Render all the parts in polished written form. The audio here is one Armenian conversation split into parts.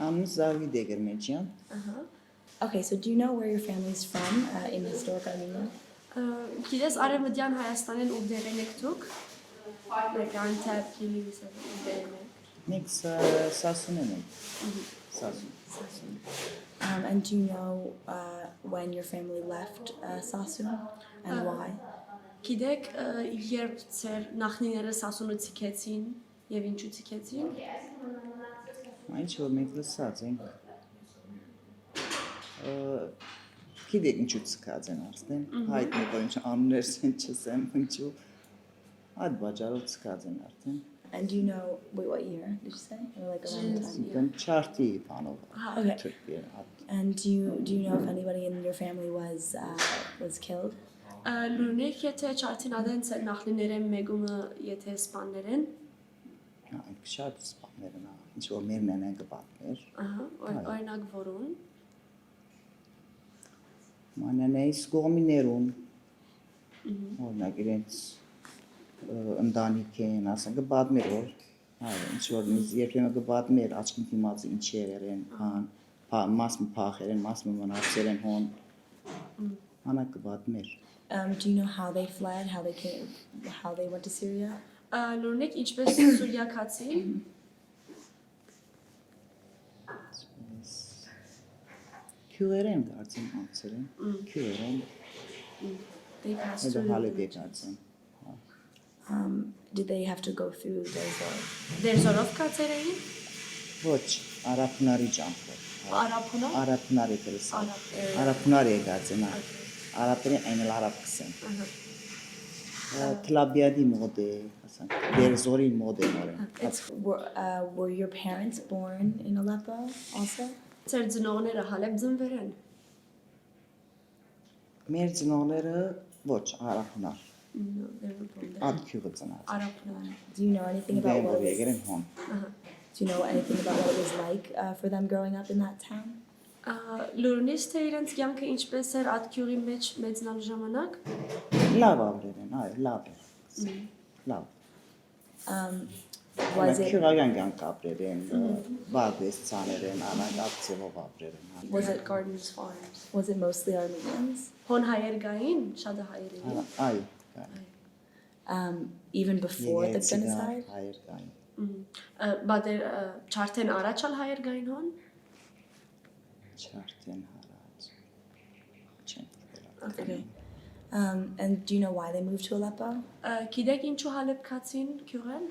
I'm Zarouhi Degermenjian. Okay, so do you know where your family's from in historic Armenia? Գիտես Արևմտյան Հայաստանեն ու դերեն եք դուք։ Like Antep, Kilis, դերեն եք։ Next, Sasunen. Sasun. And do you know when your family left Sasun and why? Գիտեք երբ ծեր նախնիները Սասունը ցիկեցին եւ ինչու ցիկեցին։ Ինչ որ մենք լսած ենք։ Գիտեք ինչու ցկած են արդեն։ Հայտնի որ ինչ անուններ են չսեմ ինչու։ Այդ բաժարով ցկած են արդեն։ And do you know what year did you say? Or like around the time? Then charti panov. Okay. And do you know if anybody in your family was killed? Լուրնեք եթե չարթին ադեն ծեր նախնիները մեգումը եթե սպաններեն։ Այդ շատ սպաններն է։ Ինչ որ մերն են կպատմեր։ Օրինակ որուն։ Մանանեից կողմիներում։ Օրինակ իրենց ընտանիք են, ասենք կպատմեր որ ինչ որ երբեմն կպատմեր աչքին դիմաց ինչեր են, մասը փախեր են, մասը մնացել են հոն։ Անա կպատմեր։ Do you know how they fled, how they went to Syria? Լուրնեք ինչպես Սուրիակացի։ Քյուրեն գարցեն անցել են։ Քյուրեն։ They passed Այդ through հալը the դեկացեն։ Did they have to go through those? Դերզորով կացեր էին։ Ոչ, արաբնարի ջանքով։ Արաբունա։ Արաբնարի դրսա։ Արաբնարի գարցեն։ Արաբերեն այն էլ արաբ կսեն։ Թլաբիադի մոդ է, ասենք, դերզորի մոդ է նորեն։ Were your parents born in Aleppo also? Ծեր ծնողները Հալեբ ծնվել են։ Մեր ծնողները ոչ, արաբնար։ No, they were born there. Ad քյուղը ծնած։ Արաբնա։ Do you know anything about what Եկեր են հոն։ Do you know anything about what it was like for them growing up in that town? Լուրնից թե իրենց կյանքը ինչպես էր ատքյուղի մեջ մեծնալու ժամանակ։ Լավ ապրել են, այո, լավ է։ Լավ։ Was it Քյուրական կյանք ապրել են, բաղդես ցաներ են, անագացիով ապրել են։ Was it gardens, farms? was it mostly Armenians? Հոն հայեր գային, շատ հայեր էին։ Այո։ Even before the genocide? Հայեր կային։ Բայց չարթեն առաջալ հայեր գային հոն։ Չարտեն հարած։ Չեմ Okay. And do you know why they moved to Aleppo? Գիտեք ինչու Հալեբ կացին քյուղեն։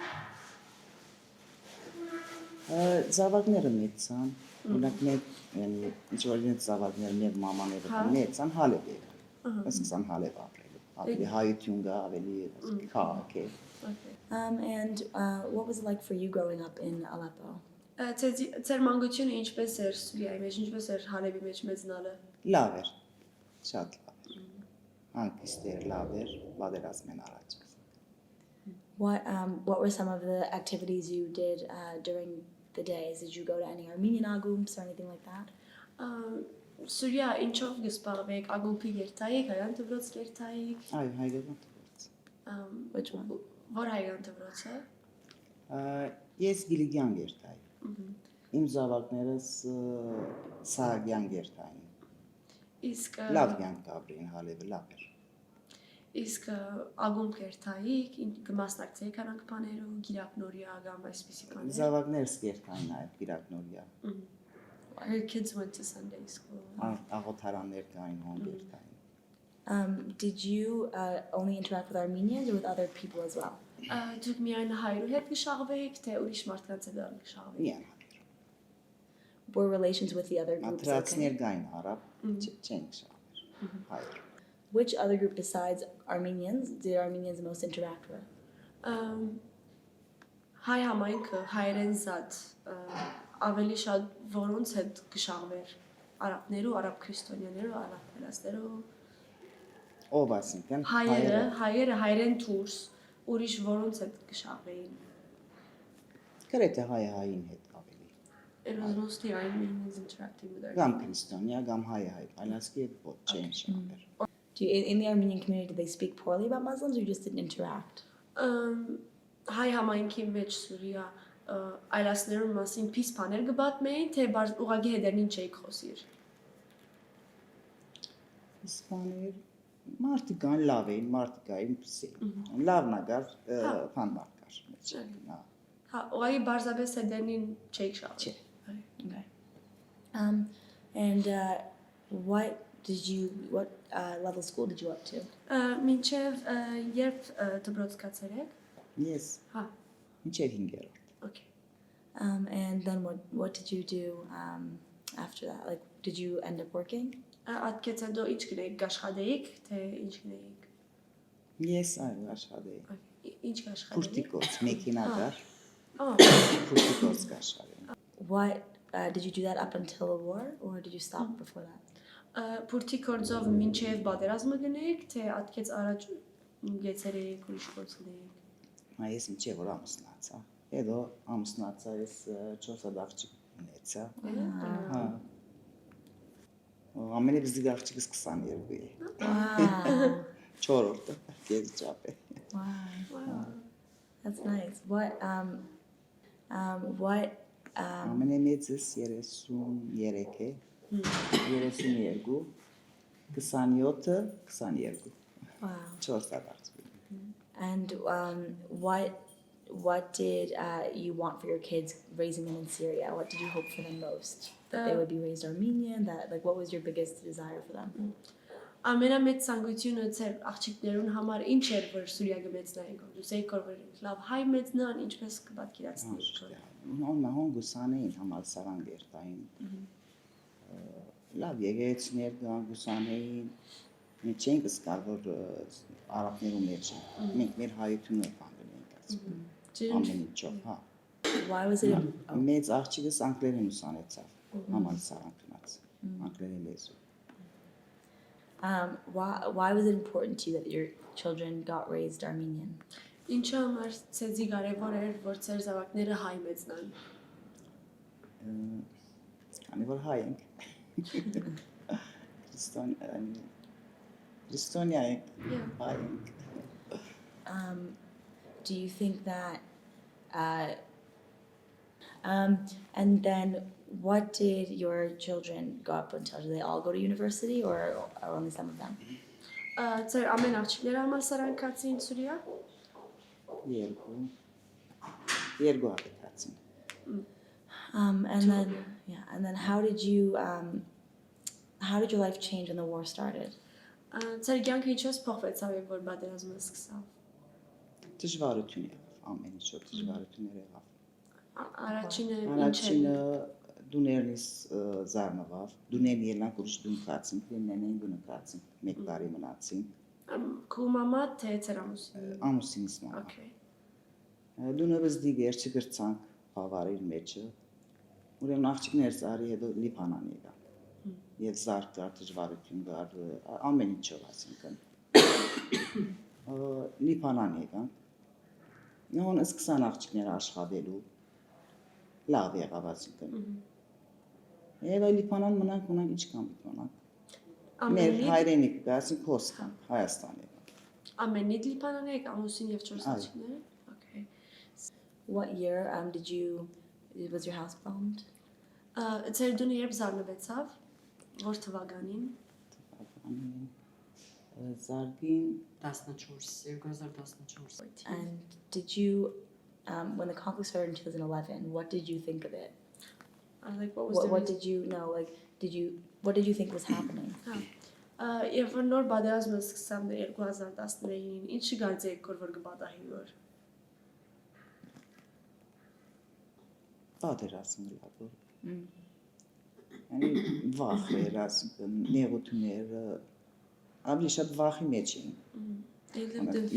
Զավակները մեծան, օրինակ մեկ, yəni ինչ որ իրենց զավակները մեր մամաները մեծան Հալեբ եկան։ Այսինքն Հալեբ ապրել։ Ավելի հայություն կա, ավելի քաղաք է։ And what was it like for you growing up in Aleppo? Ձեր մանկությունը ինչպես էր Սուրիայի մեջ, ինչպես էր Հալեբի մեջ մեծնալը։ Լավ էր։ Շատ լավ էր։ Անկիստ էր, լավ էր, պատերազմեն առաջ։ What were some of the activities you did during the days? Did you go to any Armenian agumps or anything like that? Սուրիա ինչով գսպարվեք, ագումբի երթայիք, հայան դվրոց երթայիք։ Այո, հայկական դպրոց։ Which one? Որ հայկական դվրոցը։ Ես Գիլիգյան երթայի։ Իմ զավակներս Սահագյան երթային։ Իսկ Լավ կյանք ապրին Հալեբը լավ էր։ Իսկ ագումբ երթայիք, կմասնակցեիք անանք բաներու, գիրակնորիա կամ այսպիսի բաներ։ Զավակներս երթային այլ գիրակնորիա։ Her kids went to Sunday school. Աղոթարաններ կային հոն երթային։ Did you only interact with Armenians or with other people as well? Դուք միայն հայրու հետ կշաղվեիք, թե ուրիշ մարդկանց հետ կշաղվեիք։ Միայն հայր։ Were relations with the other groups okay? Աթրացներ կային արաբ, չենք շաղվեր։ Հայր։ Which other group besides Armenians did Armenians most interact with? Հայ համայնքը հայերեն զատ ավելի շատ որոնց հետ կշաղվեր արաբներու, արաբ քրիստոնյաներու, արաբ փելասներու։ Ով ասինքն հայերը հայերեն դուրս ուրիշ որոնց հետ կշաղվեին։ Գրեթե հայ-հային հետ ավելի։ It was mostly Armenians interacting with Կամ Armenians. քրիստոնյա, կամ հայ-հայ, այլասկի հետ ոչ չեն շաղվեր։ In the Armenian community, did they speak poorly about Muslims or you just didn't interact? Հայ համայնքի մեջ Սուրիա այլացներու մասին փիս բաներ կբատմեին, թե ուղղակի հետերնին չէի խոսիր։ Իսպաներ մարդիկ կան լավ էին, մարդիկ կային պսի։ Լավն ագար փան մարկար։ Հա, ուղղակի բարձրապես հետերնին չէի շաղել։ Չէ։ Okay. And what level school did you go up to? Մինչև երբ դպրոց կացեր եք։ Ես Հա, ինչեր 5-րդ։ okay։ And then what did you do after that? Like, did you end up working? Ատկեց հետո ինչ գնեիք, աշխատեիք, թե ինչ գնեիք։ Ես այո աշխատեի։ Ինչ աշխատեիք։ Փուրտիկոց, մեքենա կար, Ահա։ փուրտիկոց կաշխատեի։ What did you do that up until the war, or did you stop before that? Փուրտի կորձով մինչև պատերազմը գնեիք, թե ատկեց առաջ գեցերեիք, ուրիշ գործ գնեիք։ Ես ինչե որ ամուսնացա։ Հետո ամուսնացա ես 4 հատ աղջիկ ունեցա։ Հա։ Ամենևզի աղջիկս 22 է։ Wow. 4-րդը քեզ ճապ է։ Wow. That's nice. What Ամենամեծս 33 է։ 32 27-ը 22։ wow. 4 հատ աղջիկ։ And what did you want for your kids raising them in Syria? What did you hope for them most? That they would be raised Armenian? That what was your biggest desire for them? Ամենամեծ ցանկությունը ձեր աղջիկներուն համար ինչ էր, որ Սուրիա գմեցնային, դուք եք որ լավ հայ մեծնան, ինչպես կպատկերացնեիք։ Հոն գուսանեին համալսարան գերտային։ Լավ եկեցներ կան գուսանեին։ Մենք չենք զգալ որ արաբներու մեջ են։ Մենք մեր հայությունը կանգնենք ասում։ Ամեն ինչով, հա։ Why was it? Մեծ աղջիկս անգլերեն ուսանեցավ համալսարան գնաց։ Անգլերեն լեզու։ Why was it important to you that your children got raised Armenian? Ինչը համար ցեզի կարևոր էր, որ ձեր զավակները հայ մեծնան։ Քանի որ հայ ենք։ Քրիստոնյա ենք։ Հայ ենք։ Do you think that and then what did your children go up until? Did they all go to university or only some of them? Ձեր ամեն աղջիկները համալսարան կացին Սուրիա։ Երկու հատկացին։ And then how did your life change when the war started? Ձեր կյանքը ինչպես փոխվեցավ, երբ որ պատերազմը սկսավ։ Դժվարություն եղավ, ամեն ինչով դժվարություններ եղավ։ Առաջինը դուներնից զարմավ, դուներն ելանք ուրիշ դուն կացին, դենեն դուն կացին, մեկ տարի մնացին։ Քու մամա թե ձեր ամուսինը։ Ամուսինս մամա։ Okay։ Դունը բզդիգեր չգրցանք բավարիր մեջը։ Ուրեմն աղջիկներս արի հետո լիբանան եկա։ Եվ զարկ կար դժվարություն կար, ամեն ինչով ասինքն։ Լիբանան եկանք։ Նոն սկսան աղջիկներ աշխատելու։ Լավ եղավ ասինքն։ Հետո լիբանան մնանք ինչ կամ մնանք։ Մեր հայրենիք գասին փոսքան Հայաստան եկանք։ Ամենից լիբանան եք ամուսին եւ 4 աղջիկները։ Okay։ What year was your house bombed? Ձեր դունը երբ զարնվեցավ, որ թվականին։ Զարգին 2014։ And did you when the conflict started in 2011, what did you think of it? Like what was What did you know? Like what did you think was happening? Երբ որ նոր պատերազմը սկսավ 2019-ին, ինչ գարձեք որ կպատահի որ։ Պատերազմը լավ։ Ani վախ էր ասում, նեղությունները ավելի շատ վախի մեջ էին։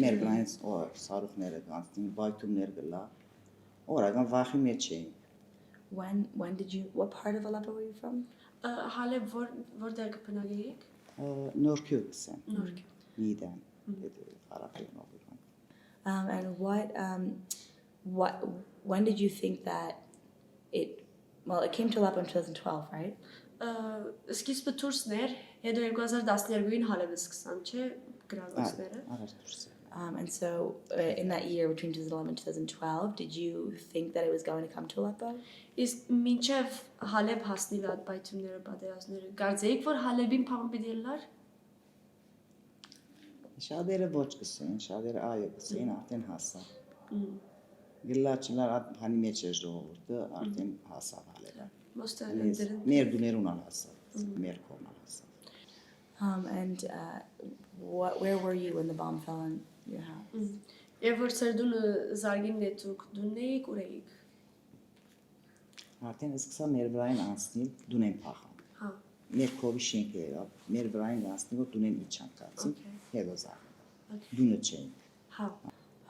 Մեր գրանից սարուխները կանցնին, բայթումներ գլա։ Օրական վախի մեջ էին։ What part of Aleppo were you from? Հալեբ որտեղ կբնակեիք։ Նորքյուքս են։ Նորքյուք։ Միդան։ Արաբերեն օգուտան։ And when did you think that it came to Aleppo in 2012, right? Սկիզբը դուրսներ, հետո 2012-ին Հալեբը սկսան, չէ, գրավոցները։ Առաջ դուրս։ And so in that year between 2011 and 2012, did you think that it was going to come to Aleppo? Իսկ մինչև Հալեբ հասնիլ այդ պայթյունները, պատերազմները, կարծեիք, որ Հալեբին փամ պիտի լար։ Շատերը ոչ կսեն, շատերը այո կսեն, արդեն հասավ։ Գլաչնար այդ բանի մեջ էր ժողովուրդը, արդեն հասավ հալերը։ Մեր դուներուն հասավ, մեր կողմն հասավ։ And where were you when the bomb fell on your house? Եվ որ ծեր դունը զարգին նետուկ, դունն էիք, ուր էիք։ Արդեն սկսա մեր վրային անցնիլ, դունեն փախան։ Հա։ Մեր կովի շենքը եղավ, մեր վրային անցնիլ, որ դունեն իջան կացին, հետո զարգ։ Դունը չենք։ Հա։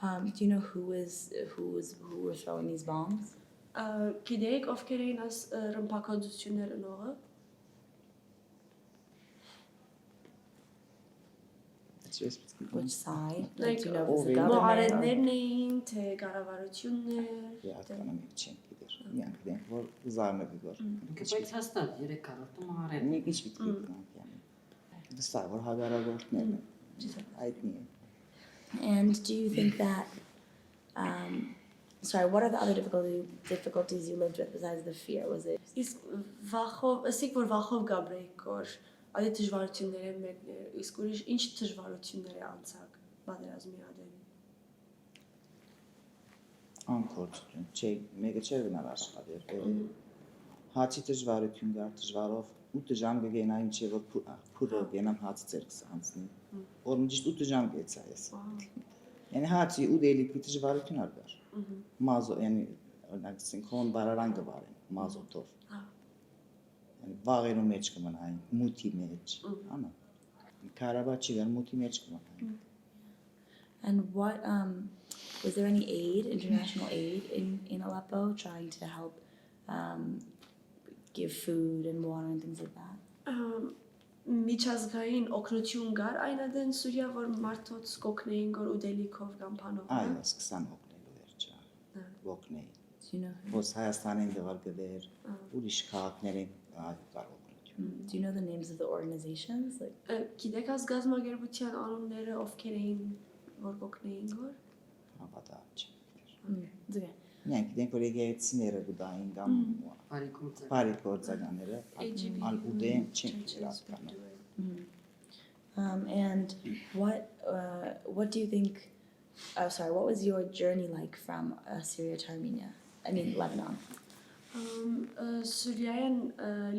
Do you know who were throwing these bombs? Գիտեիք ովքեր էին այս ռմբակոծությունները նողը։ Which side? Like, Do you know if it's the government? Մոհարեդներն էին, թե կառավարություններ։ Հատկանում չենք գիտեր։ Միանք դենք, որ զարմը գոր։ Բայց հաստատ 3 քառորդում հարել։ Մի քիչ պիտի գտնանք յանի։ Դստա որ հագարագործներն են։ Այդնի է։ And do you think that, sorry, what are the other difficulties you lived with besides the fear? Was it? Իսկ վախով, ասիկ որ վախով գաբրեիք կոր, այդի դժվարություններ են մեկներ, իսկ ուրիշ ինչ դժվարություններ է անցակ պատերազմի ադեն։ Անկորձություն, չէ, մեկը չէր գնալ աշխատել։ Հացի դժվարություն կար, դժվարով 8 ժամ կգենային չէ որ փուրը գենամ հաց ծերքս անցնի։ Որ միշտ 8 ժամ գեցա ես։ Yəni հացի ու դելիքի դժվարություն արկար։ Մազո, yəni օրինակ սինքոն բարարան կվարեն մազոտով։ Yəni վաղերու մեջ կմնային, մութի մեջ, անա։ Կարաբա չի գան մութի մեջ կմնային։ And what was there any aid, international aid in Aleppo trying to help give food and water and things like that? Միջազգային օգնություն կար այն ադեն Սուրիա որ մարդոց կօգնեին գոր ուդելիքով կամ փանով։ Այո, սկսան օգնելու վերջա։ Օգնեին։ Do you know who? Ոնց Հայաստանին դվալ գվեր, ուրիշ քաղաքներին այո կարող օգնություն։ Do you know the names of the organizations? Like, Գիտեք այս գազམ་ագերբության անունները ովքեր էին որ կօգնեին գոր։ Հավատա չի։ it's okay. Մենք գիտենք որ եկեղեցիները գուտային կամ բարի գործականները ալ ուդեն չենք իրական։ And what do you think? Oh, sorry. What was your journey like from Syria to Armenia? I mean, Lebanon. Սուրիայեն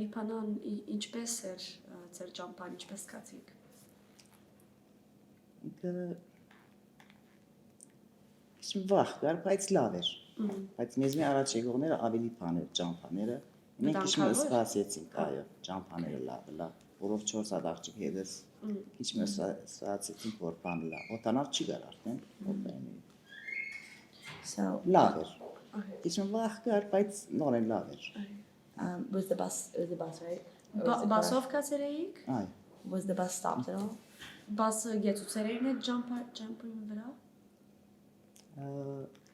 Լիբանան ինչպես էր ծեր ճամփան ինչպես կացիք։ Ինչ վախ կար, բայց լավ էր։ Բայց մեզ մի առաջ եկողները ավելի բաներ, ճամփաները։ Մենք քիչ մեզ սպասեցինք, այո, ճամփաները լավ, որով 4 հատ աղջիկ հետս քիչ մեզ սպասեցինք, որ բան լավ։ Օտանավ չի գար արդեն, օտանի։ So Լավ էր։ Քիչ վախ կար, բայց նորեն լավ էր։ was the bus? It was the bus, right? Բասով կացեր էիք։ Այո։ Was the bus stopped at all? Բասը գեցուցեր էին այդ ջամփին վրա։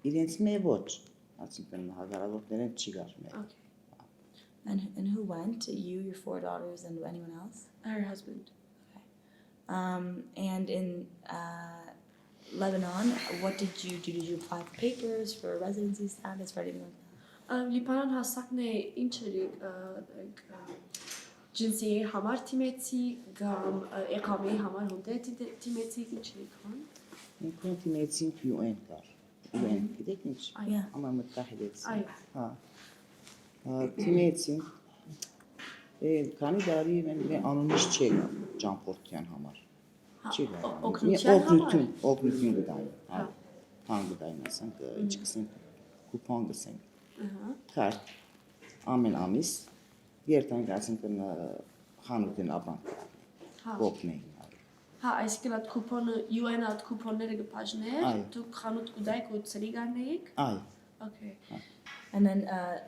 Իրենց մե ոչ, ասինքն հագարավորներն չի գար մեր։ Okay. And who went? You, your 4 daughters, and anyone else? Her husband. And in Lebanon, what did you do? Did you apply for papers, for residency status, for anything like that? Լիբանան հասակն է ինչ էր ջինսի համար թիմեցի կամ էկամի համար հոնդե թիմեցի ինչ էր քան։ Մենք կոնտինեցինք UN կար։ UN, գիտեք ինչ։ Yeah. Համամտահիդեց։ Այո։ Հա։ Թիմեցինք։ Քանի դարի մենք անունից չեք ճամփորդյան համար։ Չի գա։ Օգնություն գտային։ Հա։ Բան գտային, ասենք, ինչ կսենք, կուպոն գսենք։ Քարտ ամեն ամիս երթանք ասենք խանութին ապրանք։ Օգնեին։ Հա, այսինքն այդ կուպոնը UN այդ կուպոնները կփաժներ, դուք խանութ կուտայիք ու ծրի գարնեիք։ Այո։ Okay. And then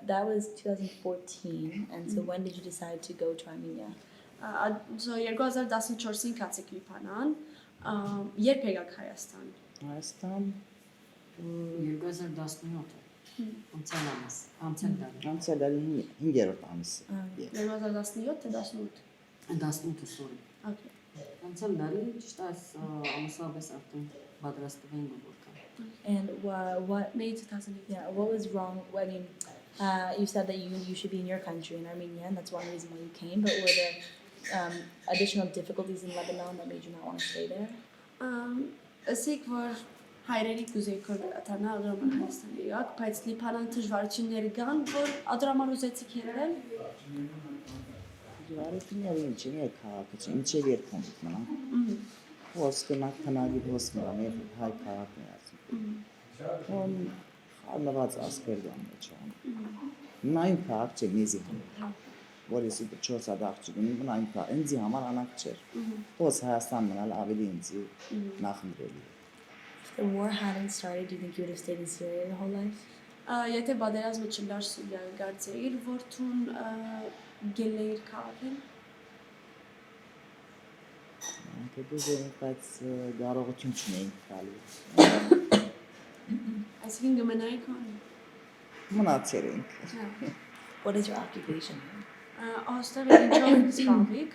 that was 2014. And so when did you decide to go to Armenia? So 2014-ին կացեք Լիբանան, երբ եկաք Հայաստան։ Հայաստան 2017 անցյալ ամիս, անցյալ դարի։ անցյալ դարի 5-րդ ամիսը։ 2017 թե 18։ 18 sorry։ Okay. Անցյալ դարի ճիշտ այս ամսվա պես արդեն պատրաստվում են գողական։ And what Neyi 2008? yeah, what was wrong? I mean, you said that you should be in your country in Armenia, and that's one reason why you came. But were there additional difficulties in Lebanon that made you not want to stay there? Ասիկ որ հայրերի կուզեի կոր աթանա ադրաման Հայաստանի յակ, բայց լիփանան դժվարություններ կան, որ ադրաման ուզեցիք ելնել։ Դարիքները ինչ է քաղաքը, ինչ է երբում մնա։ Ոսկնակ քնագի ոսմա մեր հայ քաղաքն է ասում։ Ում խառնված ասկերդան մեջ է։ Նայում քաղաք չէ մեզի համար։ Որիսի 4 հատ աղջիկ ունի, նայում քաղաք, ինձի համար անակ չէր։ Ոս Հայաստան մնալ ավելի ինձի նախընտրելի։ If the war hadn't started, do you think you would have stayed in Syria your whole life? Եթե բادرազմը չլար Սուրիայում գարձեիր, որթուն գելեիր քաղաքին։ Դուզեն բայց կարողություն չունեին տալու։ Այսինքն գմնայի քան։ Մնացել ենք։ What is your occupation? Աստեղ ինչով զբաղվիք։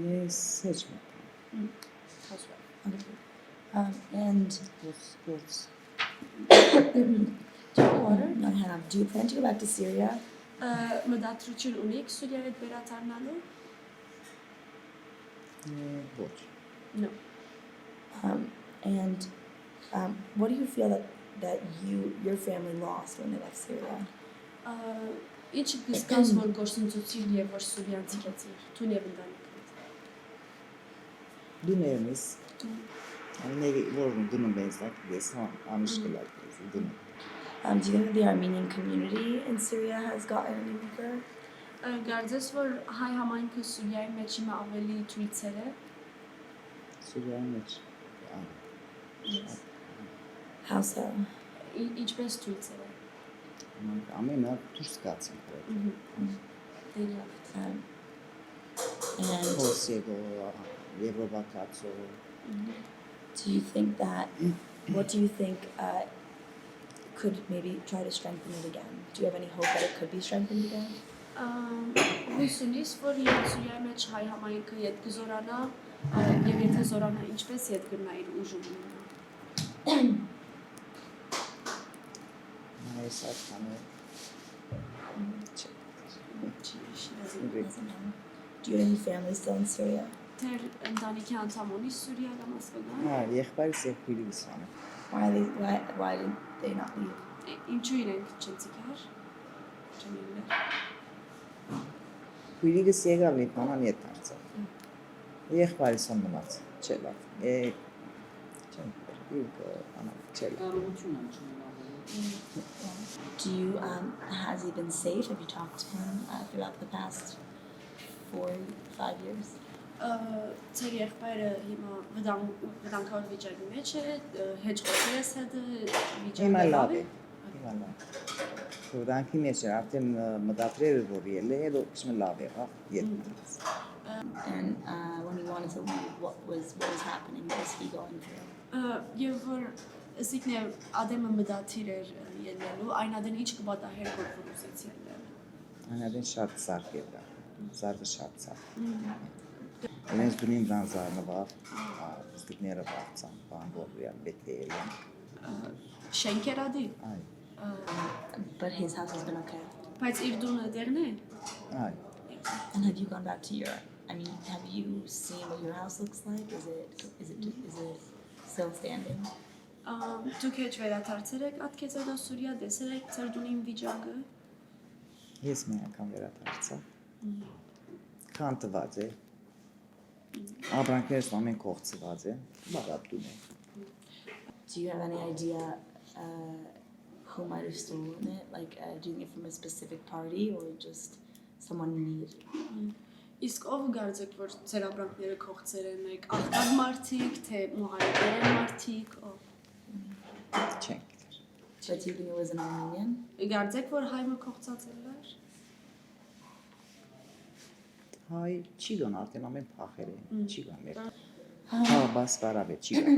Ես հեչ մտա։ And Ոսկոց no, do you plan to go back to Syria? Մտադրություն ունիք Սուրիայից վերադառնալու։ ոչ։ No. And what do you feel that your family lost when they left Syria? Ինչ կսկաս որ գործընծուցիր եւ որ Սուրիանցի կեցիր, թուն եւ ընտանիքդ։ Դուներն ես։ Աննեգի որն դնում բենսակ ես անիշկլակ ես դնում։ Do you think that the Armenian community in Syria has gotten any weaker? Գարձես որ հայ համայնքը Սուրիայի մեջ հիմա ավելի թույցեր է։ Սուրիայի մեջ։ How so? Ինչպես թույցեր է։ Ամենը դուրս կացին։ They left. And Հոսեգո Եվրոպակացո do you think that, what do you think could maybe try to strengthen it again? Do you have any hope that it could be strengthened again? Հուսունից որ եթե Սուրիայի մեջ հայ համայնքը ետ կզորանա եւ եթե զորանա ինչպես ետ կգնա իր ուժը ունենա։ Այս ականը Doesn't know. Do you have any family still in Syria? Թեր ընտանիքի անդամ ունի Սուրիա կամ Ասկագան։ Հա, եղբայրս եւ քույրիկս անը։ Why did they not leave? Ինչու իրենք չեցիկար։ Չնիլներ։ Քույրիկս եկավ Լիբանան ետ դարձավ։ Եղբայրս մնաց, չէ լավ։ Չեմ իրք անա չէ լավ։ Կարողություն են չունենալու։ Do you has he been safe? Have you talked to him throughout the past 4-5 years? Ձեր եղբայրը հիմա վտանգավոր վիճակի մեջ է, հեչ խոսի ես հետ Հիմա լավ վիճակի։ է։ Հիմա լավ։ Որտանքի մեջ է, արդեն մտածրել որ ելը, հետո քիչ լավ եղավ, ետ դարձ։ And when he wanted to leave, what was happening? What was he going through? Եվ որ ասիկն է ադեմը մտածիր էր ելնելու, այն ադեն ինչ կպատահեր որ ուզեց ելնել։ Անադեն շատ սարք է դա։ Սարքը շատ սարք։ Այնպես դունին դրանզարնվավ, ստիկները բացան, բան որ ռեալ պետք է ելեն։ Շենքեր ադի։ Այ, But his house has been okay. Բայց իր դունը դերն է։ այ։ And have you gone back to your? I mean, have you seen what your house looks like? Is it still standing? Դուք հեչ վերադարձել եք ատքեզանա Սուրիա, դեսել եք ձեր դունին վիճակը։ Ես մի անգամ վերադարձա։ Քանտված է։ Աբրանքներս ամեն կողծված է, բաղատում է։ Do you have any idea who might have stolen it? Like, do you think it from a specific party or just someone in need? Իսկ ով գարձեք որ ձեր աբրանքները կողծեր են եք, աղքատ մարդիկ, թե մոհայերներ են մարդիկ, ով։ Չենք գիտեր։ But do you think it was an Armenian? Գարձեք որ հայմը կողծած էր։ Հայ չի գան արդեն ամեն փախել են, չի գան մեր։ Հա, բաս բարավ է, չի գան։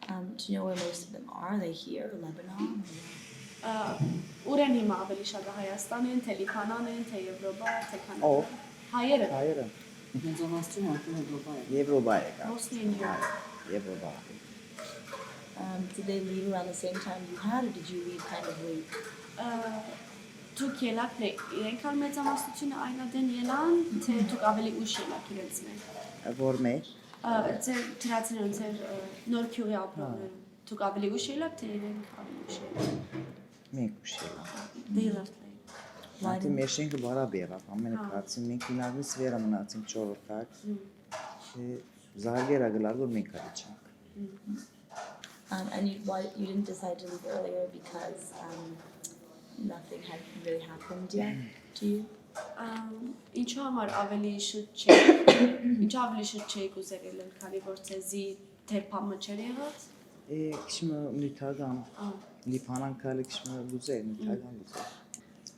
Do you know where most of them are? Are they here, Lebanon? Ուր են հիմա ավելի շատ Հայաստան են, թե Լիբանան են, թե Եվրոպա, թե Կանադա։ Ով։ Հայերը։ Հայերը։ Մեծամասնություն արդեն Եվրոպա է։ Եվրոպա եկա։ Mostly in Europe. Եվրոպա։ Did they leave around the same time you had, or did you leave kind of late? Դուք ելաք իրենք ալ մեծամասնությունը այնադեն ելան, թե դուք ավելի ուշ ելաք իրենց մեջ։ Որ մեր Ձեր դրացիներում, ձեր նոր քյուղի ապրողներում, դուք ավելի ուշ ելաք, թե իրենք ավելի ուշ ելաք։ մենք ուշ ելա։ They left late. Մատի մեր շենքը բարապ եղավ, ամենը կացին, մենք ինագնից վերը մնացինք չորորդակ, զարգերա գլար, որ մենք արիչանք։ And you didn't decide to leave earlier because nothing had really happened yet to you? Ինչու համար ավելի շուտ չեք, ինչու ավելի շուտ չեք ուզել ելել, քանի որ ձեզի թերփամը չէր եղած։ Kişimi nütagan, lipanan kale kişimi güzel, nütagan güzel.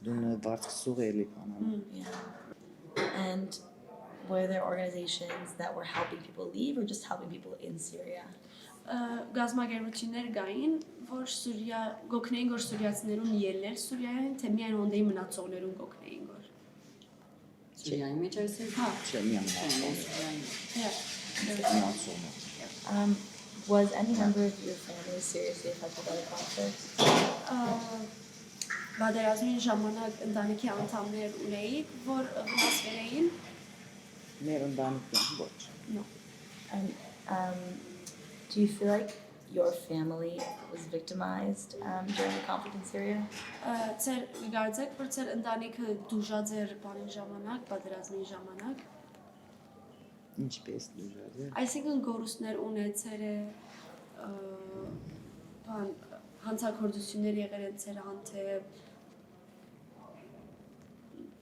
Dün bartık suğe lipanan. Yeah. And were there organizations that were helping people leave or just helping people in Syria? Գազագերություններ կային, որ Սուրիա գոքնեին որ սուրիացիներուն ելներ Սուրիայեն, թե միայն ոնդեի մնացողներուն գոքնեին որ։ Սուրիայի մեջ այսինքն։ Հա, Çemiyan yeah. Was any member of your family seriously affected by the conflict? Բادرազմին ժամանակ ընտանիքի անդամներ ունեիք, որ վնասվել էին։ Meron danıkyan boç. No. And do you feel like your family was victimized during the conflict in Syria? Ձեր գարձեք, որ ձեր ընտանիքը դուժած էր բանի ժամանակ, բادرազմի ժամանակ։ Ինչ պես դժվար է։ Այսինքն գորուսներ ունեցել է բան հանցագործություններ եղել են ձեր հանդեպ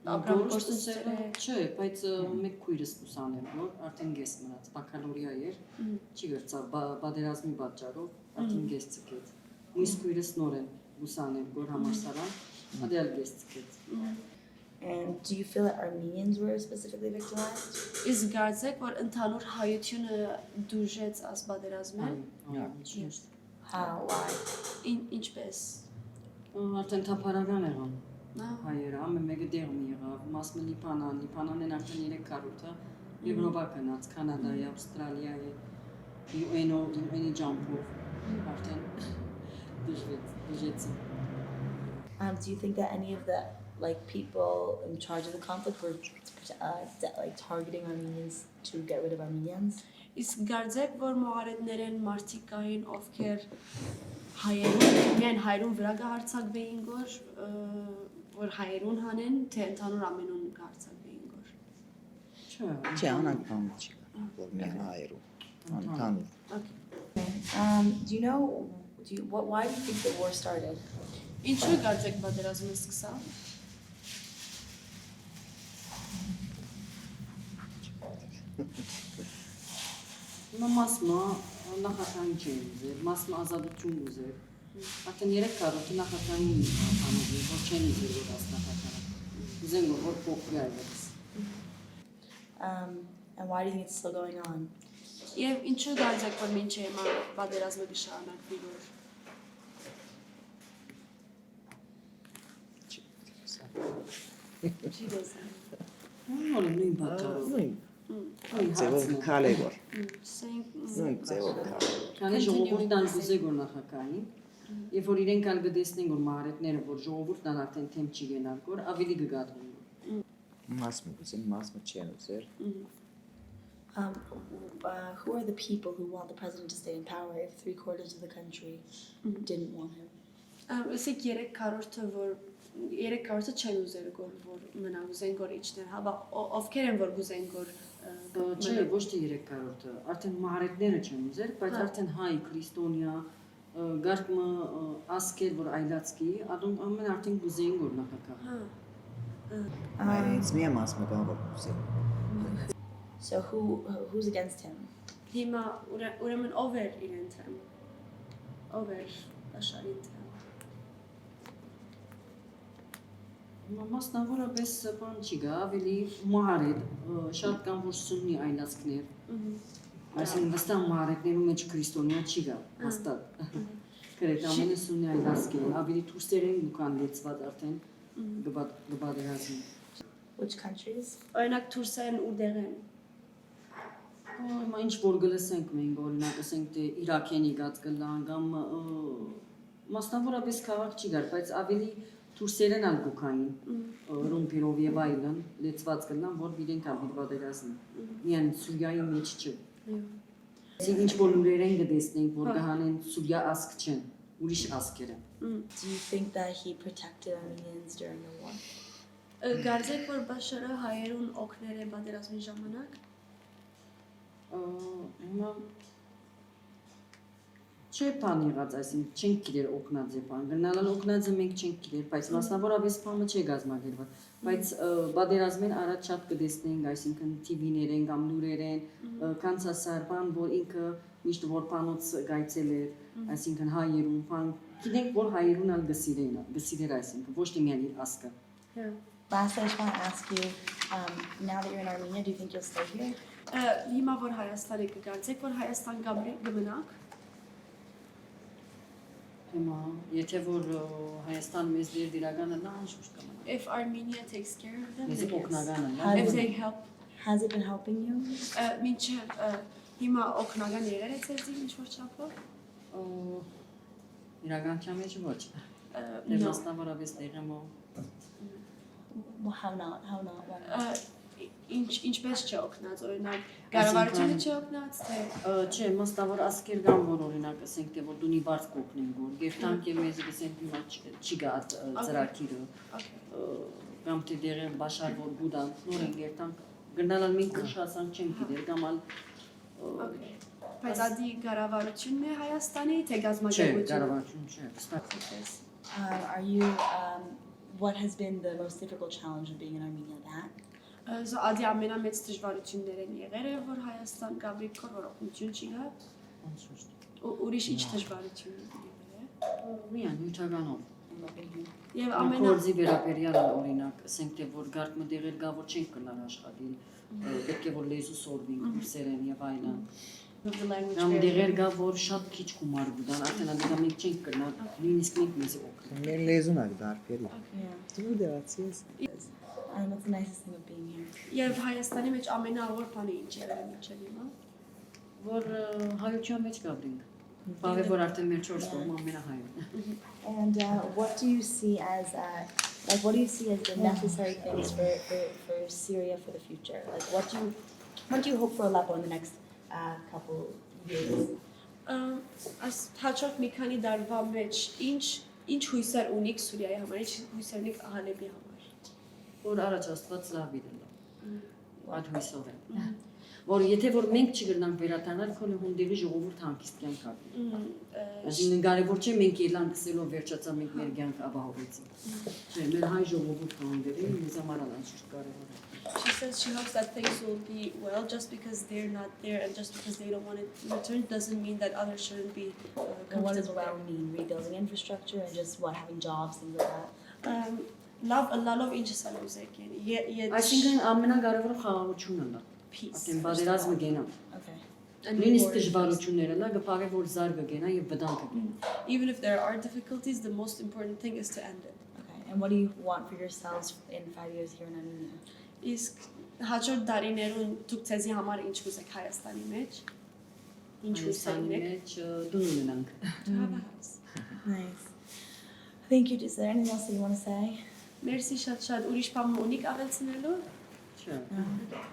Գործունեությունը չէ, բայց մեկ քույրս ուսանել, որ արդեն գես մնաց, բակալորիա էր, չի գրծա բادرազմի պատճառով արդեն գես ցկեց։ Մյուս քույրս նոր են ուսանել, որ համալսարան, ադել գես ցկեց։ And do you feel that Armenians were specifically victimized? Իսկ գարձեք, որ ընդհանուր հայությունը դուժեց աս բادرազմեն։ How? Why? Ինչպես։ Արդեն թափարական եղան։ Նա Հայերը ամեն մեկը դեղում եղավ, մասը Լիբանանն արդեն 300-ը, Եվրոպա գնաց, Կանադայի, Ավստրալիայի, UN-ի ջամփով արդեն դժվեց։ Do you think that any of the people in charge of the conflict were targeting Armenians to get rid of Armenians? Իսկ գարձեք, որ մողարետներ են մարդիկ կային, ովքեր հայերուն, միայն հայերուն վրա կհարցակվեին որ հայերուն հանեն, թե ընդհանուր ամենուն կհարցակվեին գոր։ Չէ, անանգամ չի կան, որ միան այրու, անթանուր։ Do you know, why do you think the war started? Ինչու գարձեք բادرազմը սկսա։ Մասմա նախատային չէ ուզեր, մասմա ազատություն ուզեր։ Արդեն 300-ը նախատային անողի, որ չեն ուզեր որ աս նախատային։ Ուզեն որ փոխվի այլևս։ And why do you think it's still going on? Եվ ինչու գարձեք, որ մինչ հիմա բادرազմը կշարունակվի որ։ Չի դեսա։ Նորը նույն պատճառով։ Ձևով քալ է որ։ Ասենք Նույն ձևով քալ։ Քանի ժողովուրդն ուզե որ նախակային, եւ որ իրենք ալ գտեսնեն որ մահարետները որ ժողովուրդն արդեն թեմ չի գնալ, որ ավելի կգադվեն։ Մասմը գուցեն, մասմը չեն ուզեր։ Who are the people who want the president to stay in power if 3/4 of the country didn't want him? Ասեք 3/4-ը որ 3/4-ը չեն ուզեր որ մնա ուզեն որ իջներ, հա, ովքեր են որ գուզեն որ Չէ, ոչ թե 3/4-ը, արդեն մահարետները չեն ուզեր, բայց արդեն հայ, քրիստոնյա, գարկմը ասկեր որ այլացքի, ամեն արդեն գուզեին որ նախակա։ Այս միա մասմը կան որ ուզեր։ So who's against him? Հիմա ուրեմն ով էր իրեն թեմ։ Ով էր աշխարհի թեմ։ Մասնավորապես բան չի գա, ավելի մահարետ, շատ կան որ սուննի այլացքներ։ Այսինքն վստահ մահարետներու մեջ քրիստոնյա չի գա, հաստատ։ Գրեթե ամենը սուննի այլացք է, ավելի դուրսերեն դուքան լեցված արդեն գբադերազին։ Which countries? Օրինակ Թուրքիան ուր դեղ են։ Հիմա ինչ որ գլսենք մենք օրինակ ասենք թե Իրաքենի գած գլան կամ մասնավորապես քաղաք չի գար, բայց ավելի դուրսերեն ալ գուքային ռումպիրով եւ այլն լեցված գլան, որ իրենք ալ պատերազմն։ Միայն Սուրիայի մեջ չէ։ Այսինքն ինչ որ լուրերեն գտեսնենք, որ գահանեն Սուրիա ասք չեն, ուրիշ ասքեր են։ Do you think that he protected Armenians during the war? Գարձեք, որ Բաշարը հայերուն օգներ է պատերազմի ժամանակ։ Հիմա չէ բան եղած, այսինքն չենք գիտեր օգնած է բան, գնալալ օգնածը մենք չենք գիտեր, բայց մասնավորապես բանը չէ գազմագերված, բայց պատերազմեն առաջ շատ կտեսնենք, այսինքն TV-ներեն կամ լուրերեն, կանցասար բան, որ ինքը միշտ որ բանոց գայցել էր, այսինքն հայերուն բան, գիտենք որ հայերուն ալ գսիրեր այսինքն, ոչ թե միայն իր ասկը։ Last, I just want to ask you, now that you're in Armenia, do you think you'll stay here? Հիմա որ Հայաստանի կգարձեք, որ Հայաստան գմնակ։ Հիմա եթե որ Հայաստան մեզ դիրականը նա անշուշտ կմնա։ If Armenia takes care of them, Մեզ then yes. օգնականը If they help, Has it been helping you? մինչև հիմա օգնական եղել է ձեզ ինչ որ չափով։ իրականության մեջ ոչ։ Դե մասնավորապես դերամո Well, how not? How not? Why not? Ինչպես չէ օգնած, օրինակ կառավարությունը չէ օգնած, թե չէ, մասնավոր ասկեր կան, որ օրինակ ասենք թե որ դունի բարձ կօգնեն, որ գերտանք եւ մեզ ասենք հիմա չի գա ծրագիրը, կամ թե դերը բաշար որ գուդան, նորեն գերտանք գնալալ մենք քշասանք չենք գիտեր, կամ ալ բայց ադի կառավարությունն է Հայաստանի, թե չէ, գազམ་ակերպությունը։ կառավարություն չէ։ Are you? What has been the most difficult challenge of being in Armenia? That? So ադի ամենամեծ դժվարություններ են եղել, որ Հայաստան գաբրիկ կոր որ օգնություն չի գա։ Անշուշտ։ Ուրիշ ինչ դժվարություն եղել է։ Միան նյութականով։ Եվ Գործի վերաբերյալ օրինակ, ասենք թե որ գարկ մտեղել գա որ չենք կնար աշխատել, պետք է որ լեզու սորվին, կուրսերեն եւ այլն։ Կամ դեղեր գա որ շատ քիչ գումար գուտան, արդեն ադիգա մենք չենք կնար, նույնիսկ մենք մեզ օգնել։ Մեր լեզուն ակ դարբերի։ Yeah. Դու դերացես։ What's the nicest thing of being here? Եվ Հայաստանի մեջ ամենաավոր բանը ինչ եղել է մինչև հիմա։ Որ հայության մեջ գաբրինք։ Բավե որ արդեն մեր 4 կողմ ամենահայը։ And what do you see as what do you see as the necessary things for Syria for the future? Like what do you hope for Aleppo in the next couple years? As հաջորդ մի քանի տարվա մեջ ինչ հույսեր ունիք Սուրիայի համար, ինչ հույսեր ունիք Ալեպի համար։ Որ առաջ Աստված լավ իրենա։ Այդ հույսով են։ Որ եթե որ մենք չգրնանք վերադառնալ, քոնը հունդերի ժողովուրդ հանգիստ կյանք ապրի։ Այսինքն կարևոր չէ մենք ելան գսելով վերջացա մենք մեր կյանք ապահովեցինք։ Չէ, մեր հայ ժողովուրդը հունդերի մեզ համար անշուշտ կարևոր է։ She says she hopes that things will be well just because they're not there and just because they don't want it to return doesn't mean that others shouldn't be And what does well mean? Rebuilding infrastructure and just having jobs, things like that? Լավ ինչ սալուզեք են։ Այսինքն ամենակարևորը խաղաղությունն է։ Peace. Արդեն պատերազմը գենա։ Okay. Նույնիսկ դժվարությունները լա գպարե որ զարգը գենա եւ վտանգ գենա։ Even if there are difficulties, the most important thing is to end it. Okay. And what do you want for yourselves in 5 years here in Armenia? Իսկ հաջորդ տարիներուն դուք ցեզի համար ինչ կուզեք Հայաստանի մեջ։ Ինչ հույսեր ունեք։ մեջ դու ունենանք։ To have a house. Nice. Thank you. Is there anything else that you want to say? Մերսի շատ ուրիշ բան ունիք ավելցնելու։ Չէ։